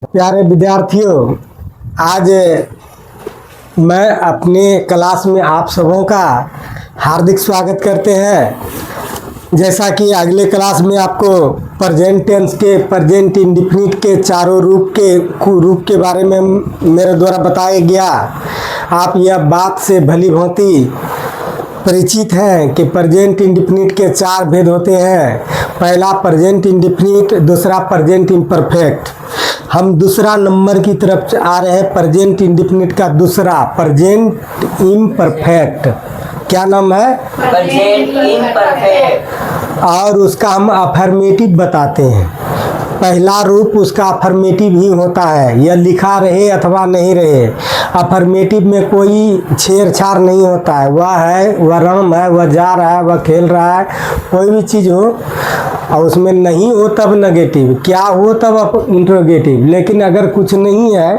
प्यारे विद्यार्थियों, आज मैं अपने क्लास में आप सबों का हार्दिक स्वागत करते हैं। जैसा कि अगले क्लास में आपको प्रेजेंट टेंस के प्रेजेंट इंडेफिनिट के चारों रूप के बारे में मेरे द्वारा बताया गया। आप यह बात से भली भांति परिचित हैं कि प्रेजेंट इंडेफिनिट के चार भेद होते हैं। पहला प्रेजेंट इंडेफिनिट, दूसरा प्रेजेंट इम्परफेक्ट। हम दूसरा नंबर की तरफ आ रहे हैं। प्रेजेंट इंडेफिनिट का दूसरा प्रेजेंट इम्परफेक्ट। क्या नाम है? Present imperfect. और उसका हम अफर्मेटिव बताते हैं। पहला रूप उसका अफर्मेटिव ही होता है, यह लिखा रहे अथवा नहीं रहे। अफर्मेटिव में कोई छेड़छाड़ नहीं होता है। वह राम है, वह जा रहा है, वह खेल रहा है, कोई भी चीज़ हो और उसमें नहीं हो तब नेगेटिव, क्या हो तब इंट्रोगेटिव। लेकिन अगर कुछ नहीं है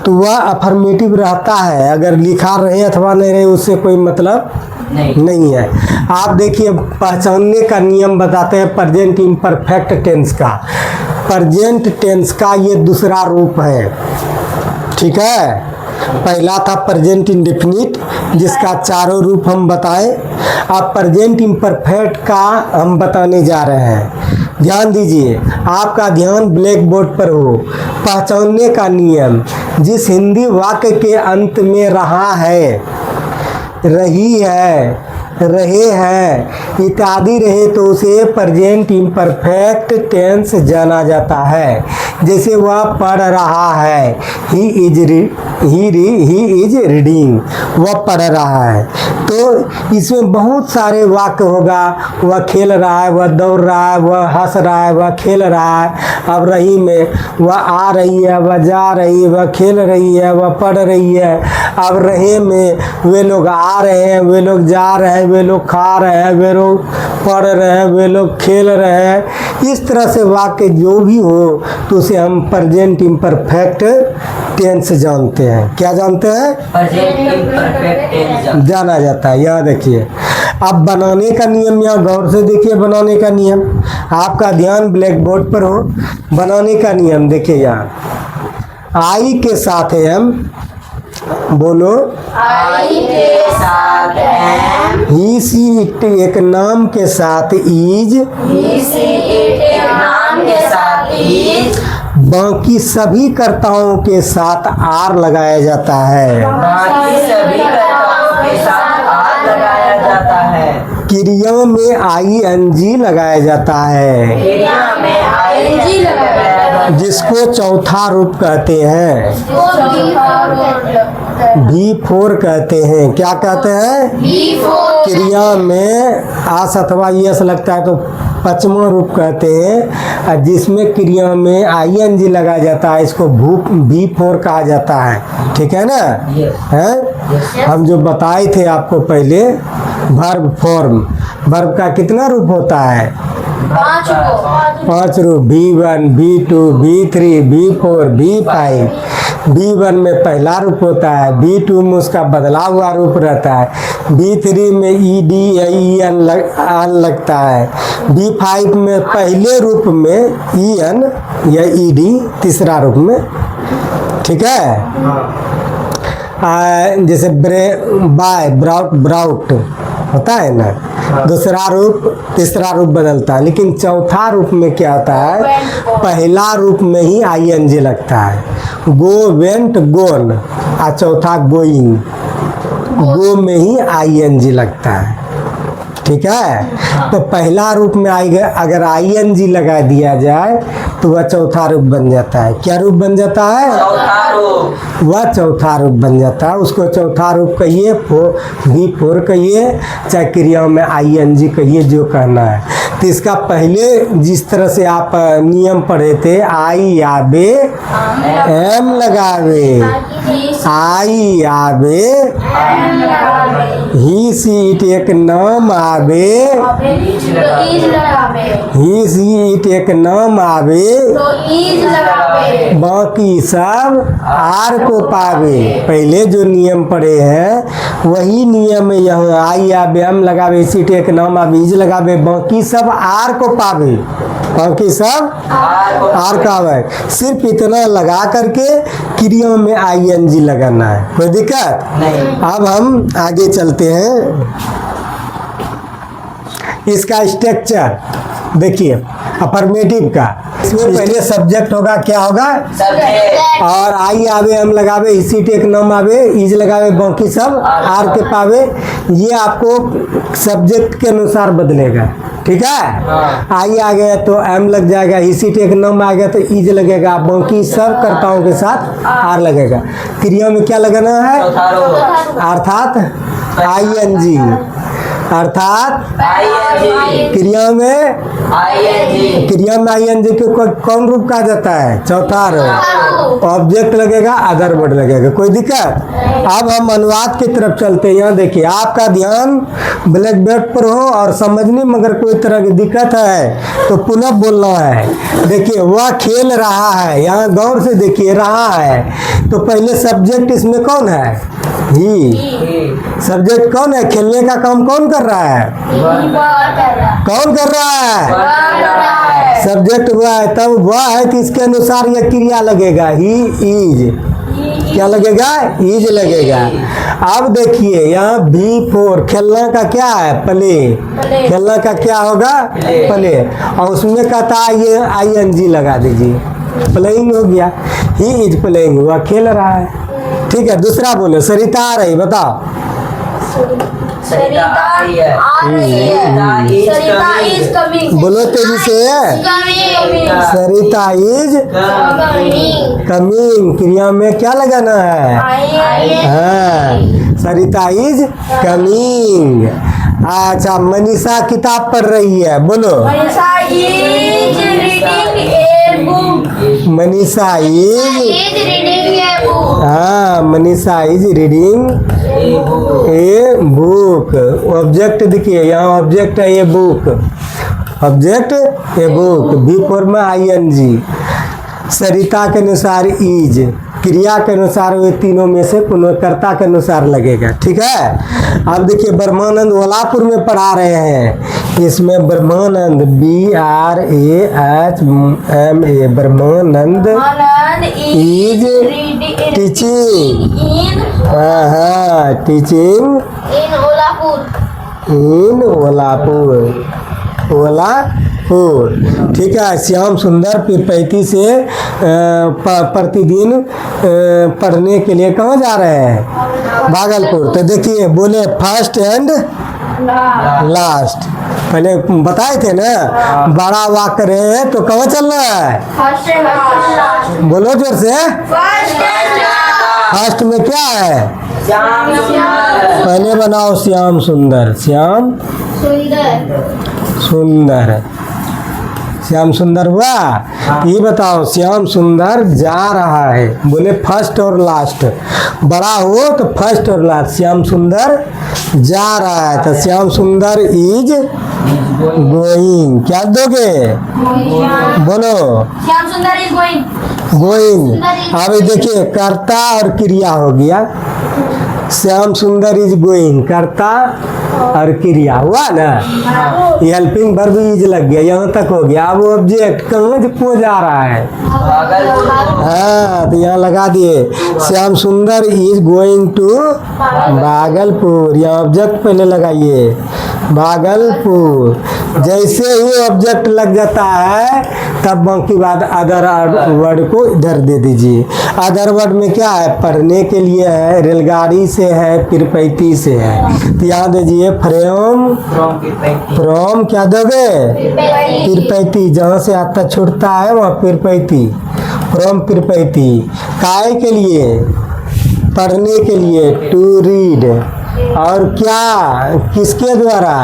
तो वह अफर्मेटिव रहता है। अगर लिखा रहे अथवा नहीं रहे उससे कोई मतलब नहीं है। आप देखिए, पहचानने का नियम बताते हैं प्रेजेंट इम्परफेक्ट टेंस का। प्रेजेंट टेंस का ये दूसरा रूप है, ठीक है। पहला था प्रेजेंट इंडेफिनिट, जिसका चारों रूप हम बताएं। अब प्रेजेंट इम्परफेक्ट का हम बताने जा रहे हैं। ध्यान दीजिए, आपका ध्यान ब्लैक बोर्ड पर हो। पहचानने का नियम, जिस हिंदी वाक्य के अंत में रहा है, रही है, रहे हैं इत्यादि रहे तो उसे प्रेजेंट इम्परफेक्ट टेंस जाना जाता है। जैसे वह पढ़ रहा है, ही इज रीडिंग, वह पढ़ रहा है। तो इसमें बहुत सारे वाक्य होगा। वह खेल रहा है, वह दौड़ रहा है, वह हंस रहा है, वह खेल रहा है। अब रही में वह आ रही है, वह जा रही है, वह खेल रही है, वह पढ़ रही है। अब रहे में वे लोग आ रहे हैं, वे लोग जा रहे हैं, वे लोग खा रहे हैं, वे लोग पढ़ रहे हैं, वे लोग खेल रहे हैं। इस तरह से वाक्य जो भी हो तो उसे हम प्रेजेंट इम्परफेक्ट टेंस जानते हैं। क्या जानते हैं? प्रेजेंट इम्परफेक्ट टेंस जाना जाता है। यहाँ देखिए, अब बनाने का नियम, यहाँ गौर से देखिए बनाने का नियम। आपका ध्यान ब्लैक बोर्ड पर हो। बनाने का नियम देखिए, यहाँ आई के साथ है हम, बोलो आई के साथ एम, ही सी इट एक नाम के साथ इज, ही सी इट एक नाम के साथ इज, बाकी सभी कर्ताओं के साथ आर लगाया जाता है। बाकी सभी कर्ताओं के साथ आर लगाया जाता है। क्रिया में ING लगाया जाता है, क्रिया में आईएनजी लगाया जाता है, जिसको चौथा रूप कहते हैं, V4 कहते हैं। क्या कहते हैं? क्रिया में आस अथवा यस लगता है तो पांचवा रूप कहते हैं। और जिसमें क्रिया में ING लगाया जाता है इसको V4 कहा जाता है। ठीक है ना? हैं? हम जो बताए थे आपको पहले, वर्ब फॉर्म, वर्ब का कितना रूप होता है? 5 रूप, V1, V2, V3, V4, V5। V1 में पहला रूप होता है, V2 में उसका बदला हुआ रूप रहता है, V3 में ED या EN लगता है, V5 में पहले रूप में EN या ED तीसरा रूप में। ठीक है? जैसे ब्राउट होता है ना, दूसरा रूप तीसरा रूप बदलता है। लेकिन चौथा रूप में क्या होता है? पहला रूप में ही ING लगता है। गो, वेंट, गोन, और चौथा गोइंग, गो में ही ING लगता है। ठीक है? तो पहला रूप में अगर ING लगा दिया जाए तो वह चौथा रूप बन जाता है। क्या रूप बन जाता है? चौथा रूप। वह चौथा रूप बन जाता है। उसको चौथा रूप कहिए, V4 कहिए, चाहे क्रियाओं में ING कहिए, जो कहना है। तो इसका पहले जिस तरह से आप नियम पढ़े थे, आई आबे एम लगावे, आई आबे, ही सी इट एक नाम आवे, ही सी इट एक नाम आवे, बाकी सब आर को पावे। पहले जो नियम पढ़े हैं वही नियम यहाँ आई आबे एम लगावे, सी इट एक नाम आवे, इज लगावे, बाकी सब आर को पावे। बाकी सब आर का है। सिर्फ इतना लगा करके क्रिया में ING लगाना है, कोई दिक्कत नहीं। अब हम आगे चलते हैं। इसका स्ट्रक्चर देखिए अफर्मेटिव का। इसमें पहले सब्जेक्ट होगा, क्या होगा, सब्जेक्ट और आई आवे हम लगावे, इसी टेक नाम आवे, इज लगावे, बाकी सब आर के पावे। ये आपको सब्जेक्ट के अनुसार बदलेगा, ठीक है। हाँ। आई आ गया तो एम लग जाएगा, इसी टेक नाम आ गया तो इज लगेगा, बाकी सब कर्ताओं के साथ आर लगेगा। क्रिया में क्या लगाना है, चौथा रो अर्थात ING, अर्थात ING क्रिया में ING क्रिया में ING को कौन रूप कहा जाता है, चौथा रो। ऑब्जेक्ट लगेगा, अदर वर्ड लगेगा, कोई दिक्कत। अब हम अनुवाद की तरफ चलते हैं। यहाँ देखिए आपका ध्यान ब्लैक बोर्ड पर हो और समझने में अगर कोई तरह की दिक्कत है तो पुनः बोलना है। देखिए वह खेल रहा है, यहाँ गौर से देखिए, रहा है तो पहले सब्जेक्ट इसमें कौन है, ही। सब्जेक्ट कौन है, खेलने का काम कौन कर रहा है, कौन कर रहा है, सब्जेक्ट वह है। तब वह है कि इसके अनुसार यह क्रिया लगेगा, ही इज, क्या लगेगा, इज लगेगा। अब देखिए यहाँ B4 खेलना का क्या है, प्ले, खेलना का क्या होगा, प्ले, और उसमें कहता है ये ING लगा दीजिए, प्लेइंग हो गया, ही इज प्लेइंग, वह खेल रहा है, ठीक है। दूसरा बोलो, सरिता आ रही, बताओ। सरिता आ रही है, सरिता इज कमिंग, बोलो तेजी से, सरिता इज कमिंग। क्रिया में क्या लगाना है, हाँ, सरिता इज कमिंग। अच्छा, मनीषा किताब पढ़ रही है, बोलो। Manisha is reading a book, Manisha is, हाँ, Manisha is reading a book. Object देखिए यहाँ ऑब्जेक्ट है, ये book, object a book. B4 में ING, सरिता के अनुसार इज, क्रिया के अनुसार वे तीनों में से कर्ता के अनुसार लगेगा, ठीक है। अब देखिए ब्रह्मानंद वलापुर में पढ़ा रहे हैं, इसमें ब्रह्मानंद BRAHMA, ब्रह्मानंद इज टीचिंग, हाँ, टीचिंग इन ओलापुर, ओलापुर, ठीक है। श्याम सुंदर पीरपैती से प्रतिदिन पढ़ने के लिए कहाँ जा रहे हैं, भागलपुर। तो देखिए बोले फर्स्ट एंड लास्ट, पहले बताए थे ना, बड़ा वाक्य रहे हैं तो कहाँ चलना है, बोलो जोर से। फर्स्ट में क्या है, श्याम सुंदर, पहले बनाओ श्याम सुंदर, श्याम सुंदर, श्याम सुंदर हुआ। ये बताओ श्याम सुंदर जा रहा है, बोले फर्स्ट और लास्ट, बड़ा हो तो फर्स्ट और लास्ट। श्याम सुंदर जा रहा है तो श्याम सुंदर इज गोइंग, क्या दोगे, बोलो, श्याम सुंदर इज गोइंग, गोइंग। अब देखिए कर्ता और क्रिया हो गया, श्याम सुंदर इज गोइंग, कर्ता और क्रिया हुआ ना, ये हेल्पिंग वर्ब इज लग गया, यहाँ तक हो गया। अब ऑब्जेक्ट कहाँ को जा रहा है, भागलपुर, हाँ, तो यहाँ लगा दिए श्याम सुंदर इज गोइंग टू भागलपुर, यहाँ ऑब्जेक्ट पहले लगाइए, भागलपुर। जैसे ही ऑब्जेक्ट लग जाता है तब बाकी बात अदर वर्ड को इधर दे दीजिए। अदर वर्ड में क्या है, पढ़ने के लिए है, रेलगाड़ी से है, पीरपैती से है, तो यहाँ दीजिए फ्रॉम, फ्रॉम क्या दोगे, पीरपैती, जहाँ से आता छूटता है वहाँ पीरपैती, फ्रॉम पीरपैती। काय के लिए, पढ़ने के लिए, टू रीड। और क्या, किसके द्वारा,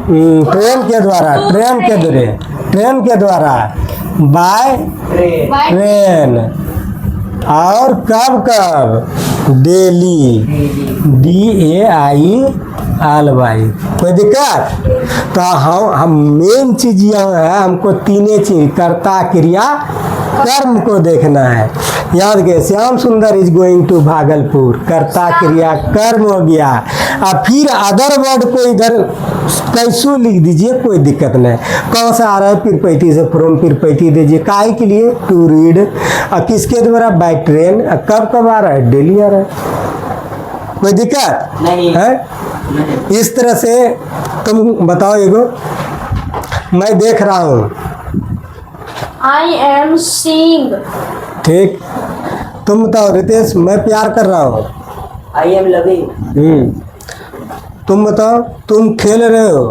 ट्रेन के द्वारा, ट्रेन के द्वारा, ट्रेन के द्वारा, बाय ट्रेन। और कब कब, डेली, DAILY, कोई दिक्कत। तो हम मेन चीज यह है, हमको तीनों चीज कर्ता क्रिया कर्म को देखना है। याद के श्याम सुंदर इज गोइंग टू भागलपुर, कर्ता क्रिया कर्म हो गया। अब फिर अदर वर्ड को इधर कैसो लिख दीजिए, कोई दिक्कत नहीं। कौन सा आ रहा है पिरपैती से, फ्रॉम पिरपैती दीजिए। काहे के लिए? To read. अब किसके द्वारा? By train. कब कब आ रहा है? डेली आ रहा है। कोई दिक्कत नहीं है? इस तरह से तुम बताओ एगो, मैं देख रहा हूँ। I am seeing. ठीक, तुम बताओ रितेश। मैं प्यार कर रहा हूँ। I am loving. तुम बताओ। तुम खेल रहे हो।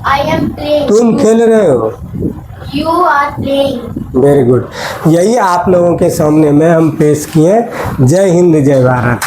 I am playing. तुम खेल रहे हो। You are playing. Very good. यही आप लोगों के सामने में हम पेश किए। जय हिंद, जय भारत।